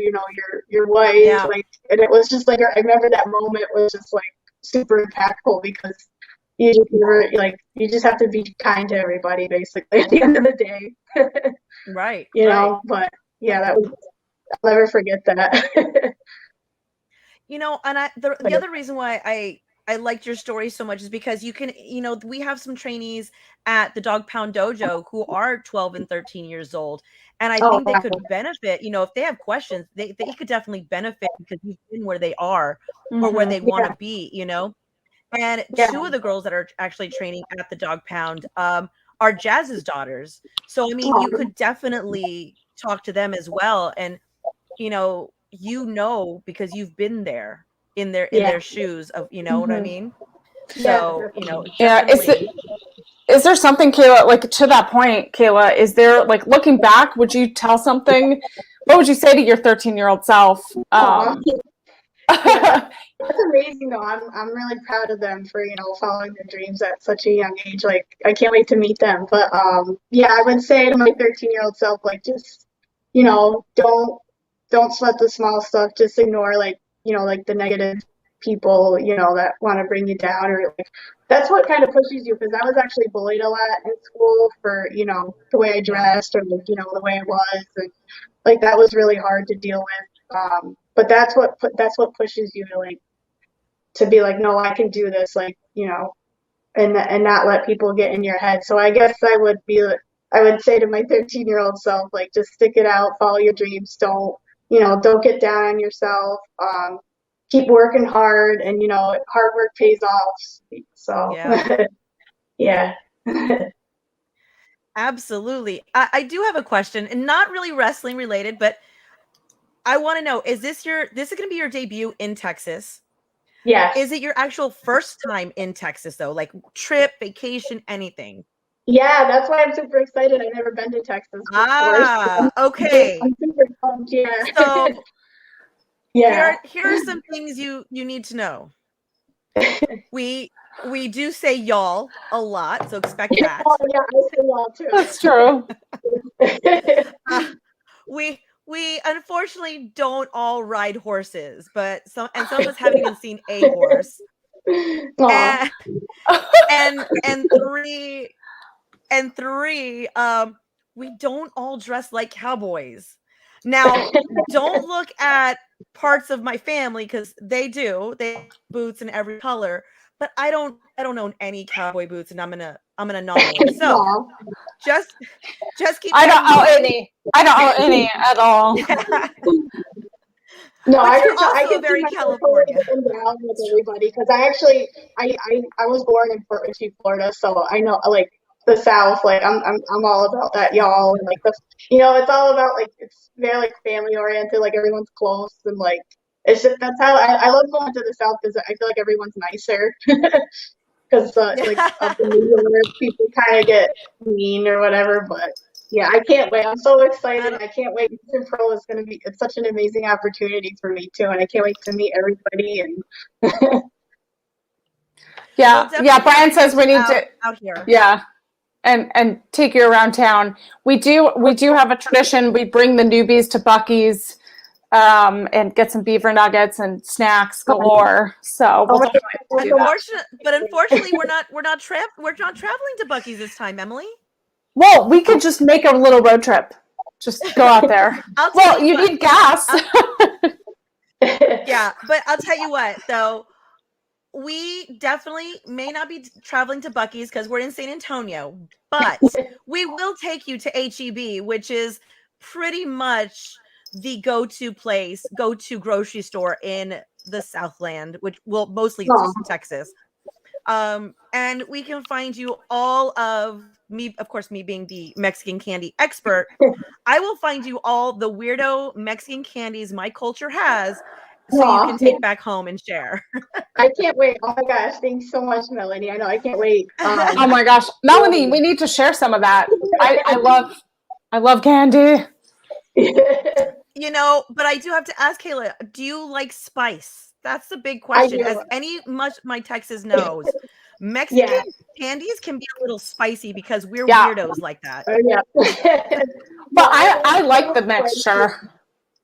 your wife, like, and it was just like, I remember that moment was just like super impactful, because you just have to be kind to everybody basically at the end of the day. Right. But yeah, that was, I'll never forget that. And the other reason why I liked your story so much is because you can, we have some trainees at the Dog Pound Dojo who are 12 and 13 years old. And I think they could benefit, if they have questions, they could definitely benefit because you've been where they are or where they want to be, And two of the girls that are actually training at the Dog Pound are Jazz's daughters. So, I mean, you could definitely talk to them as well. And, because you've been there in their shoes of, what I mean? So, is there something, Kayla, like to that point, Kayla, is there, like, looking back, would you tell something? What would you say to your 13-year-old self? That's amazing though. I'm really proud of them for, following their dreams at such a young age. Like, I can't wait to meet them. But I would say to my 13-year-old self, like, just, don't sweat the small stuff. Just ignore, like, like the negative people, that want to bring you down, or like, that's what kind of pushes you. Because I was actually bullied a lot in school for, the way I dressed, or like, the way I was, and like that was really hard to deal with. But that's what pushes you to, like, to be like, no, I can do this, like, and not let people get in your head. So I guess I would say to my 13-year-old self, like, just stick it out, follow your dreams, don't get down on yourself, keep working hard, and hard work pays off. So yeah. Absolutely. I do have a question, and not really wrestling related, but I want to know, is this going to be your debut in Texas? Yes. Is it your actual first time in Texas though? Like trip, vacation, anything? Yeah, that's why I'm super excited. I've never been to Texas before. Okay. I'm super pumped, yeah. So here are some things you need to know. We do say y'all a lot, so expect that. Oh, yeah, I say y'all too. That's true. We unfortunately don't all ride horses, but some of us haven't even seen a horse. And three, we don't all dress like cowboys. Now, don't look at parts of my family because they have boots in every color, but I don't own any cowboy boots, and I'm gonna nominate. So No. just keep. I don't own any. I don't own any at all. Yeah. No, But I you're can tell. I also can see very myself totally California. getting down with everybody because I was born in Fort Ritchie, Florida, so I know like the South. Like I'm all about that, y'all, and like it's all about like it's very like family oriented. Like everyone's close and like it's just that's how I love going to the South because I feel like everyone's nicer. Because like up in New York, people kind of get mean or whatever. But yeah, I can't wait. I'm so excited. I can't wait. Mission Pro is going to be. It's such an amazing opportunity for me too, and I can't wait to meet everybody. And Yeah, Well, yeah. Brian says we need out, to out here. Yeah, and take you around town. We do have a tradition. We bring the newbies to Buc-ee's, and get some beaver nuggets and snacks galore. So we'll definitely do that. Unfortunately, we're not traveling to Buc-ee's this time, Emily. Well, we could just make a little road trip. Just go out there. Well, you need gas. Yeah, but I'll tell you what, though. We definitely may not be traveling to Buc-ee's because we're in San Antonio, but we will take you to H-E-B, which is pretty much the go-to grocery store in the Southland, which will mostly Texas. And we can find you all of me, of course, me being the Mexican candy expert. I will find you all the weirdo Mexican candies my culture has, so you can take back home and share. I can't wait. Oh my gosh, thanks so much, Melanie. I know I can't wait. Oh my gosh, Melanie, we need to share some of that. I love candy. But I do have to ask, Kayla, do you like spice? That's the big question. As my Texas knows, Mexican candies can be a little spicy because we're weirdos like that. Yeah. But I like the mixture.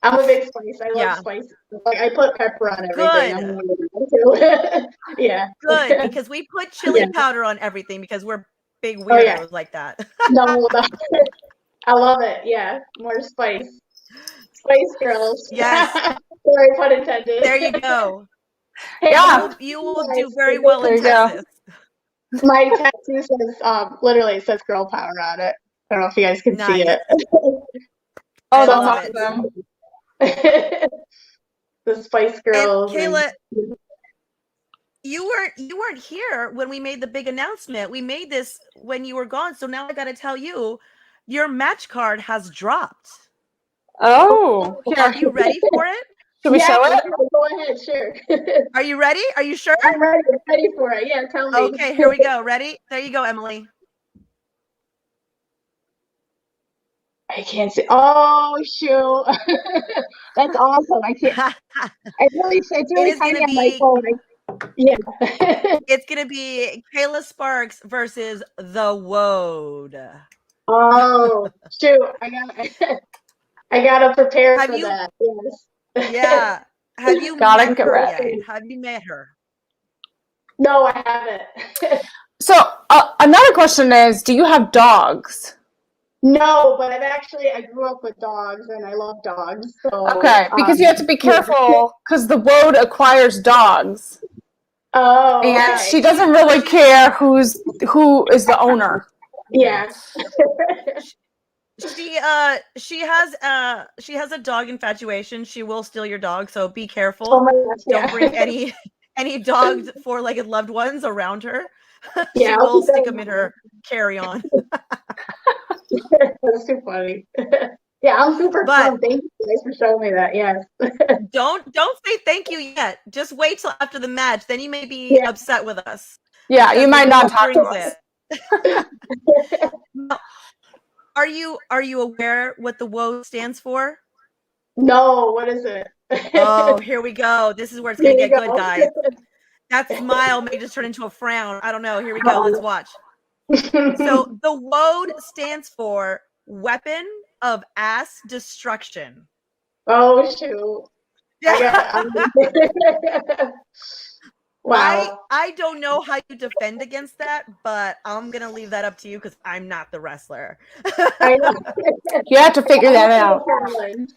I'm a big spice. I love spice. Like I put pepper on everything. Good. Yeah. Good, because we put chili powder on everything because we're big weirdos like that. No, I love it. Yeah, more spice. Spice girls. Yes. Sorry, pun intended. There you go. Hey, you will do very well in Texas. My tattoo says, literally, it says girl power on it. I don't know if you guys can see it. Oh, that's awesome. The Spice Girls. And Kayla, you weren't here when we made the big announcement. We made this when you were gone. So now I got to tell you, your match card has dropped. Oh, are you ready for it? Should we show it? Go ahead, sure. Are you ready? Are you sure? I'm ready. I'm ready for it. Yeah, tell me. Okay, here we go. Ready? There you go, Emily. I can't see. Oh, shoot. That's awesome. I can't. It's really tiny on my phone. Yeah. It's going to be Kayla Sparks versus the Woad. Oh, shoot. I gotta prepare for that. Yes. Yeah. Have you met her yet? Have you met her? No, I haven't. So another question is, do you have dogs? No, but I grew up with dogs and I love dogs. So okay, because you have to be careful because the Woad acquires dogs. Oh, and she doesn't really care who is the owner. Yeah. She has a dog infatuation. She will steal your dog, so be careful. Oh my gosh, Don't bring any dogs for like loved ones around her. Yeah, she will stick them in her carry-on. That's too funny. Yeah, I'm super fun. Thank you guys for showing me that. Yes. Don't say thank you yet. Just wait till after the match. Then you may be upset with us. Yeah, you might not talk to us. Now, are you aware what the WOA stands for? No, what is it? Oh, here we go. This is where it's gonna get good, guys. That smile may just turn into a frown. I don't know. Here we go. Let's watch. So the WOD stands for Weapon of Ass Destruction. Oh shoot. Wow. I don't know how you defend against that, but I'm gonna leave that up to you because I'm not the wrestler. I know. You have to figure that out.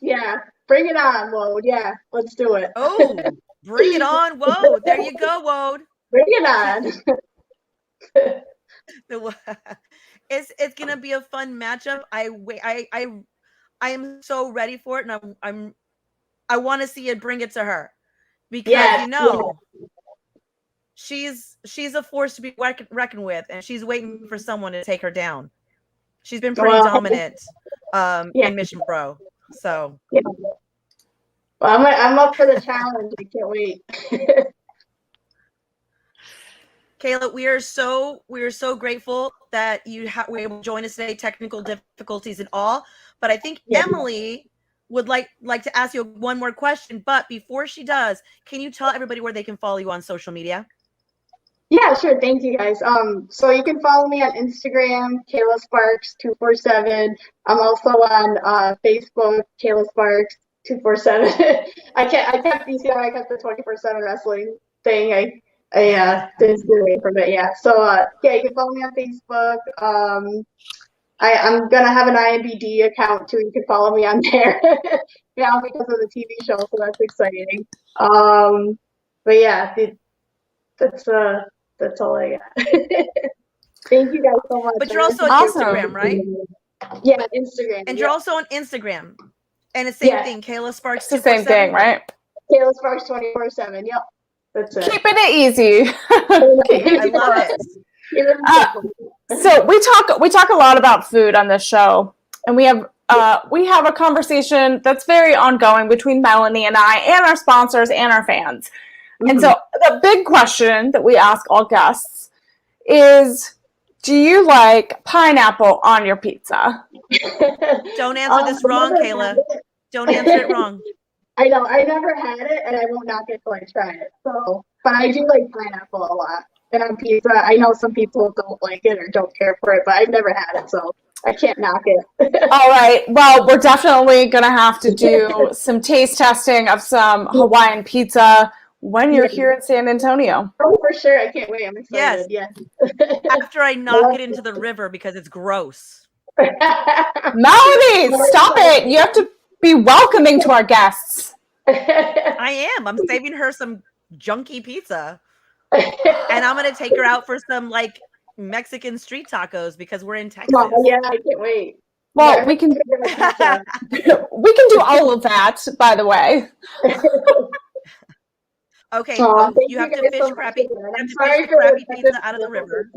Yeah. Bring it on, WOD. Yeah, let's do it. Oh, bring it on, WOD. There you go, WOD. Bring it on. It's gonna be a fun matchup. I am so ready for it, and I want to see it bring it to her because she's a force to be reckoned with, and she's waiting for someone to take her down. She's been pretty dominant in Mission Pro. So well, I'm up for the challenge. I can't wait. Kayla, we are so grateful that you were able to join us today. Technical difficulties and all, but I think Emily would like to ask you one more question. But before she does, can you tell everybody where they can follow you on social media? Yeah, sure. Thank you, guys. So you can follow me on Instagram, Kayla Sparks 247. I'm also on Facebook, Kayla Sparks 247. I kept the 24/7 wrestling thing. I didn't stay away from it. Yeah. So you can follow me on Facebook. I'm gonna have an IMBD account too. You can follow me on there now because of the TV show, so that's exciting. But yeah, that's all I got. Thank you guys so much. But you're also on Instagram, right? Yeah, Instagram. And you're also on Instagram. And it's the same thing, Kayla Sparks. It's the same thing, right? Kayla Sparks 24/7. Yep, that's it. Keeping it easy. I love it. So we talk a lot about food on this show, and we have a conversation that's very ongoing between Melanie and I, and our sponsors and our fans. Mm-hmm. And so the big question that we ask all guests is, do you like pineapple on your pizza? Don't answer this wrong, Kayla. Don't answer it wrong. I know. I never had it, and I won't knock it till I try it. So, but I do like pineapple a lot. And on pizza, I know some people don't like it or don't care for it, but I've never had it, so I can't knock it. All right. Well, we're definitely going to have to do some taste testing of some Hawaiian pizza when you're here in San Antonio. Oh, for sure. I can't wait. I'm excited. Yes. After I knock it into the river because it's gross. Melanie, stop it. You have to be welcoming to our guests. I am. I'm saving her some junky pizza. And I'm going to take her out for some like Mexican street tacos because we're in Texas. Yeah, I can't wait. Well, we can do all of that, by the way. Okay, you have to fish crappy pizza out of the river.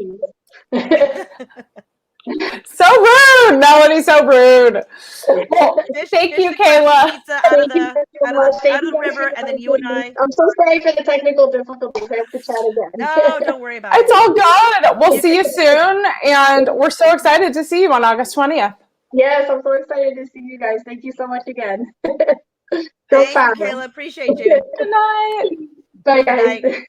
So rude, Melanie, so rude. Well, thank you, Kayla. Pizza out of the river, and then you and I. I'm so sorry for the technical difficulties. I have to chat again. No, don't worry about it. It's all good. We'll see you soon, and we're so excited to see you on August 20th. Yes, I'm so excited to see you guys. Thank you so much again. Thank you, Kayla. Appreciate you. Good night. Bye, guys. Good night.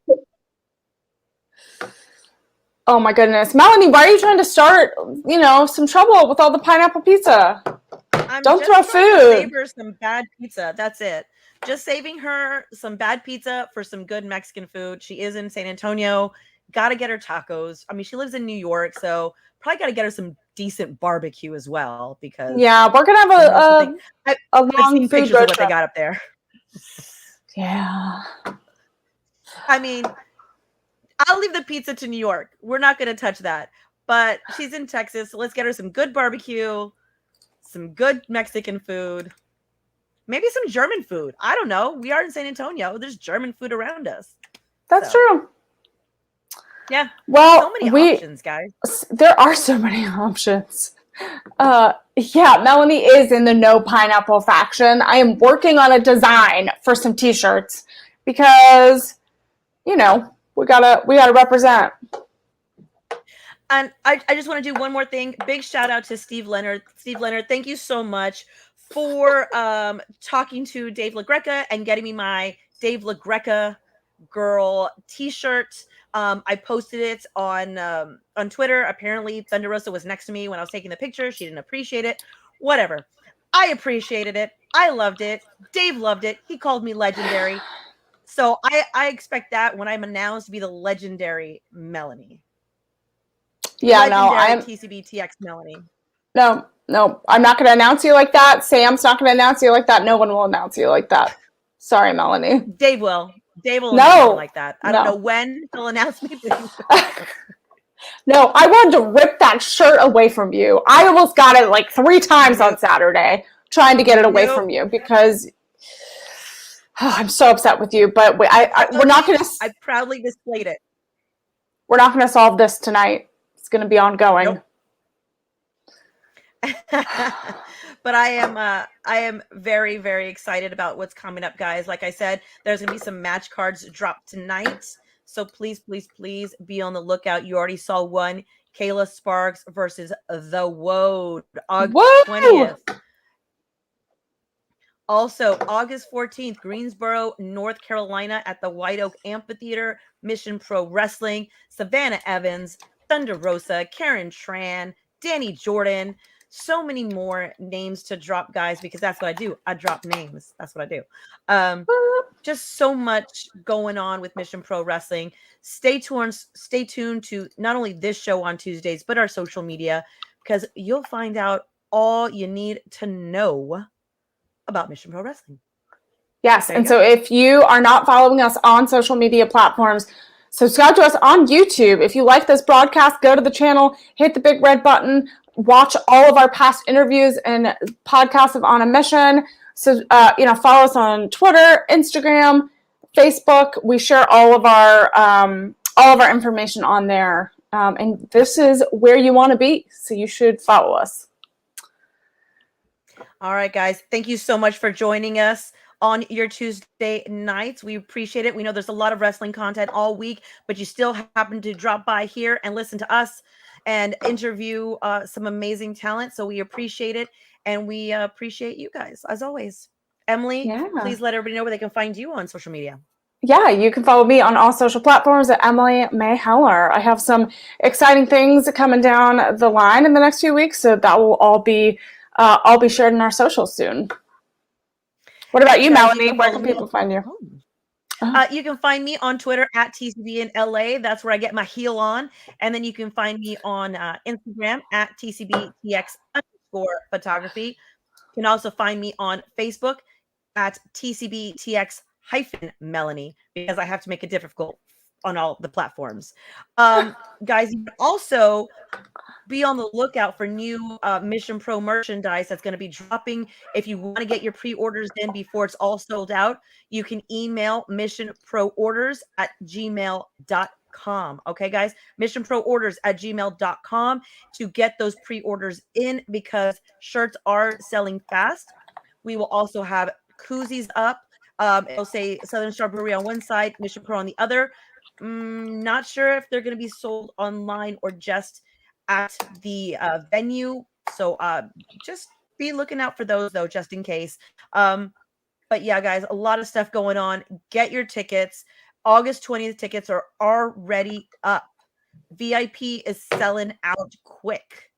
Oh my goodness. Melanie, why are you trying to start, some trouble with all the pineapple pizza? Don't throw food. Save her some bad pizza. That's it. Just saving her some bad pizza for some good Mexican food. She is in San Antonio. Got to get her tacos. I mean, she lives in New York, so probably got to get her some decent barbecue as well because we're going to have a long food road what they got up there. Yeah. I mean, I'll leave the pizza to New York. We're not going to touch that. But she's in Texas, so let's get her some good barbecue, some good Mexican food, maybe some German food. I don't know. We are in San Antonio. There's German food around us. That's true. Yeah. Well, so many options, guys. There are so many options. Melanie is in the no pineapple faction. I am working on a design for some t-shirts because, we gotta represent. And I just want to do one more thing. Big shout out to Steve Leonard. Steve Leonard, thank you so much for talking to Dave LaGreca and getting me my Dave LaGreca girl t-shirt. I posted it on Twitter. Apparently Thunder Rosa was next to me when I was taking the picture. She didn't appreciate it. Whatever. I appreciated it. I loved it. Dave loved it. He called me legendary. So I expect that when I'm announced to be the legendary Melanie. Yeah, legendary I'm TCBTX Melanie. No, I'm not going to announce you like that. Sam's not going to announce you like that. No one will announce you like that. Sorry, Melanie. Dave will. Dave will announce me like that. I don't know No. when he'll announce me, but he will. No, I wanted to rip that shirt away from you. I almost got it like 3 times on Saturday trying to get it away from you because I'm so upset with you. But we're not going to. I proudly displayed it. We're not going to solve this tonight. It's going to be ongoing. Nope. But I am very, very excited about what's coming up, guys. Like I said, there's going to be some match cards dropped tonight. So please, please, please be on the lookout. You already saw one, Kayla Sparks versus the Woad, August 20th. Also, August 14th, Greensboro, North Carolina at the White Oak Amphitheater, Mission Pro Wrestling, Savannah Evans, Thunder Rosa, Karen Tran, Danny Jordan. So many more names to drop, guys, because that's what I do. I drop names. That's what I do. Just so much going on with Mission Pro Wrestling. Stay tuned to not only this show on Tuesdays, but our social media, because you'll find out all you need to know about Mission Pro Wrestling. Yes, and so if you are not following us on social media platforms, subscribe to us on YouTube. If you like this broadcast, go to the channel, hit the big red button, watch all of our past interviews and podcasts of On a Mission. So, follow us on Twitter, Instagram, Facebook. We share all of our information on there. And this is where you want to be. So you should follow us. All right, guys. Thank you so much for joining us on your Tuesday nights. We appreciate it. We know there's a lot of wrestling content all week, but you still happen to drop by here and listen to us and interview some amazing talent. So we appreciate it. And we appreciate you guys, as always. Emily, please let everybody know where they can find you on social media. Yeah, you can follow me on all social platforms at Emily Mae Melanie. I have some exciting things coming down the line in the next few weeks, so that will all be shared in our socials soon. What about you, Melanie? Where can people find you? You can find me on Twitter at TCB in LA. That's where I get my heel on. And then you can find me on Instagram at TCBTX_photography. You can also find me on Facebook at TCBTX-Melanie, because I have to make it difficult on all the platforms. Guys, you can also be on the lookout for new Mission Pro merchandise that's going to be dropping. If you want to get your pre-orders in before it's all sold out, you can email missionproorders@gmail.com. Okay, guys? missionproorders@gmail.com to get those pre-orders in, because shirts are selling fast. We will also have koozies up. It'll say Southern Star Brewery on one side, Mission Pro on the other. Not sure if they're going to be sold online or just at the venue. So just be looking out for those, though, just in case. But yeah, guys, a lot of stuff going on. Get your tickets. August 20th tickets are already up. VIP is selling out quick.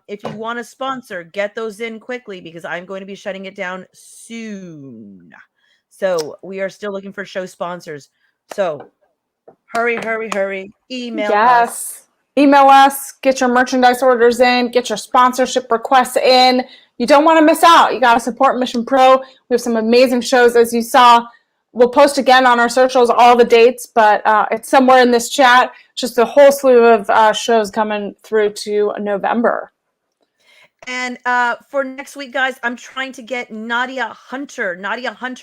If you want to sponsor, get those in quickly, because I'm going to be shutting it down soon. So we are still looking for show sponsors. So hurry, hurry, hurry. Email us. Email us. Get your merchandise orders in. Get your sponsorship requests in. You don't want to miss out. You got to support Mission Pro. We have some amazing shows, as you saw. We'll post again on our socials all the dates, but it's somewhere in this chat. Just a whole slew of shows coming through to November. And for next week, guys, I'm trying to get Nadia Hunter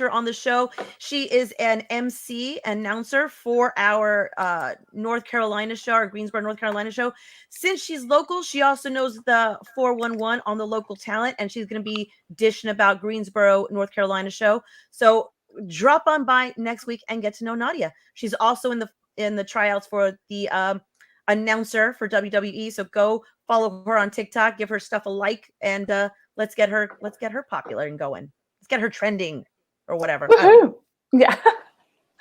on the show. She is an MC announcer for our North Carolina show, our Greensboro, North Carolina show. Since she's local, she also knows the 411 on the local talent, and she's going to be dishing about Greensboro, North Carolina show. So drop on by next week and get to know Nadia. She's also in the tryouts for the announcer for WWE. So go follow her on TikTok, give her stuff a like, and let's get her popular and going. Let's get her trending or whatever. Woohoo!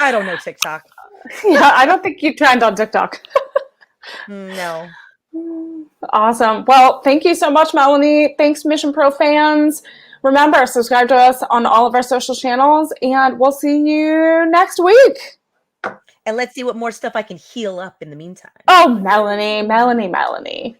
I don't know TikTok. Yeah, I don't think you trend on TikTok. No. Awesome. Well, thank you so much, Melanie. Thanks, Mission Pro fans. Remember, subscribe to us on all of our social channels, and we'll see you next week. And let's see what more stuff I can heal up in the meantime. Oh, Melanie.